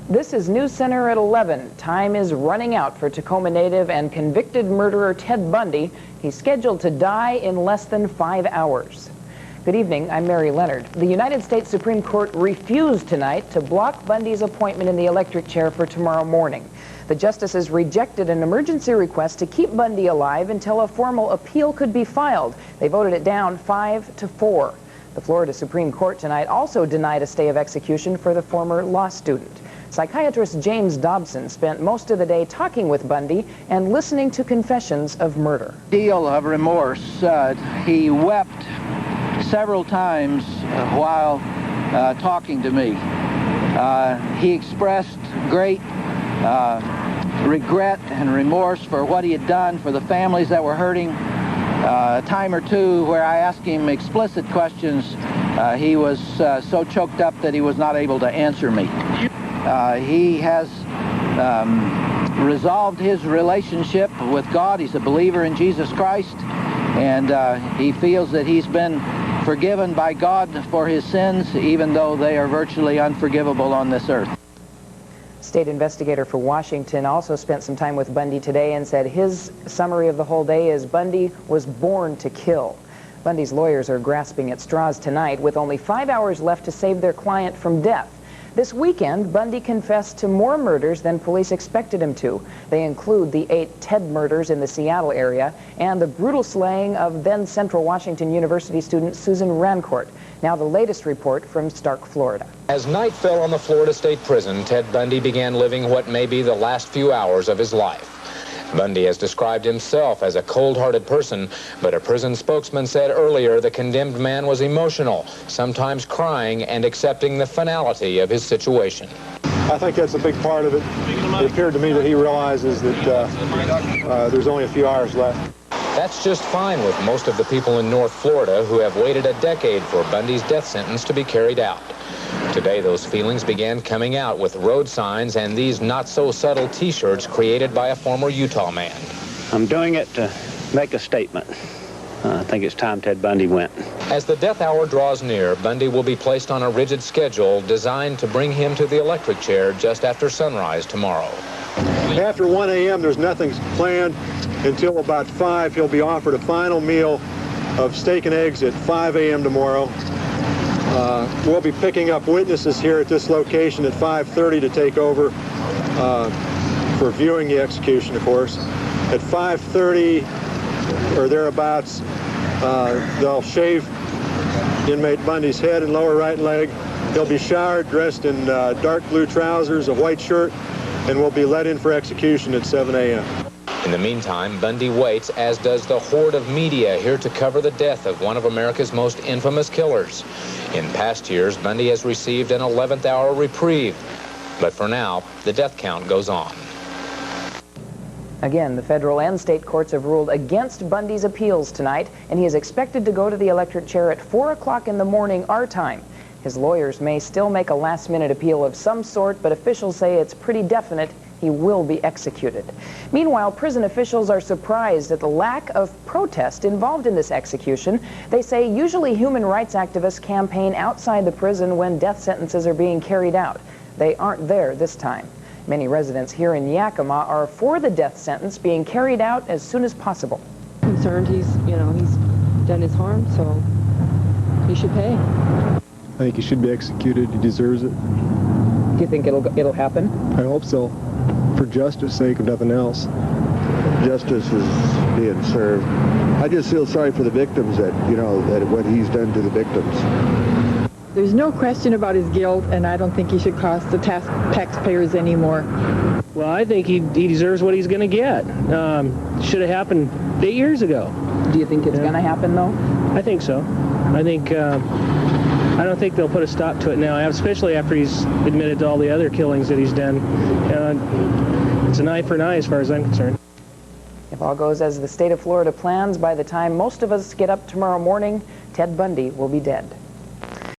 This is News Center at 11. Time is running out for Tacoma native and convicted murderer Ted Bundy. He's scheduled to die in less than 5 hours. Good evening, I'm Mary Leonard. The United States Supreme Court refused tonight to block Bundy's appointment in the electric chair for tomorrow morning. The justices rejected an emergency request to keep Bundy alive until a formal appeal could be filed. They voted it down 5-4. The Florida Supreme Court tonight also denied a stay of execution for the former law student. Psychiatrist James Dobson spent most of the day talking with Bundy and listening to confessions of murder. Deal of remorse. He wept several times while talking to me. He expressed great regret and remorse for what he had done for the families that were hurting. A time or two where I asked him explicit questions, he was so choked up that he was not able to answer me. He has resolved his relationship with God. He's a believer in Jesus Christ, and he feels that he's been forgiven by God for his sins, even though they are virtually unforgivable on this earth. State investigator for Washington also spent some time with Bundy today and said his summary of the whole day is Bundy was born to kill. Bundy's lawyers are grasping at straws tonight with only 5 hours left to save their client from death. This weekend, Bundy confessed to more murders than police expected him to. They include the 8 Ted murders in the Seattle area and the brutal slaying of then Central Washington University student Susan Rancourt. Now the latest report from Stark, Florida. As night fell on the Florida State Prison, Ted Bundy began living what may be the last few hours of his life. Bundy has described himself as a cold-hearted person, but a prison spokesman said earlier the condemned man was emotional, sometimes crying and accepting the finality of his situation. I think that's a big part of it. It appeared to me that he realizes that there's only a few hours left. That's just fine with most of the people in North Florida who have waited a decade for Bundy's death sentence to be carried out. Today, those feelings began coming out with road signs and these not-so-subtle T-shirts created by a former Utah man. I'm doing it to make a statement. I think it's time Ted Bundy went. As the death hour draws near, Bundy will be placed on a rigid schedule designed to bring him to the electric chair just after sunrise tomorrow. After 1 a.m., there's nothing planned. Until about 5, he'll be offered a final meal of steak and eggs at 5 a.m. tomorrow. We'll be picking up witnesses here at this location at 5:30 to take over for viewing the execution, of course. At 5:30 or thereabouts, they'll shave inmate Bundy's head and lower right leg. He'll be showered, dressed in dark blue trousers, a white shirt, and will be led in for execution at 7 a.m. In the meantime, Bundy waits, as does the horde of media here to cover the death of one of America's most infamous killers. In past years, Bundy has received an 11th hour reprieve. But for now, the death count goes on. Again, the federal and state courts have ruled against Bundy's appeals tonight, and he is expected to go to the electric chair at 4 o'clock in the morning our time. His lawyers may still make a last-minute appeal of some sort, but officials say it's pretty definite he will be executed. Meanwhile, prison officials are surprised at the lack of protest involved in this execution. They say usually human rights activists campaign outside the prison when death sentences are being carried out. They aren't there this time. Many residents here in Yakima are for the death sentence being carried out as soon as possible. Concerned he's done his harm, so he should pay. I think he should be executed. He deserves it. Do you think it'll happen? I hope so. For justice sake, if nothing else. Justice is being served. I just feel sorry for the victims that what he's done to the victims. There's no question about his guilt, and I don't think he should cost the taxpayers anymore. Well, I think he deserves what he's going to get. Should have happened 8 years ago. Do you think it's going to happen, though? I think so. I don't think they'll put a stop to it now, especially after he's admitted to all the other killings that he's done. It's an eye for an eye as far as I'm concerned. If all goes as the state of Florida plans, by the time most of us get up tomorrow morning, Ted Bundy will be dead.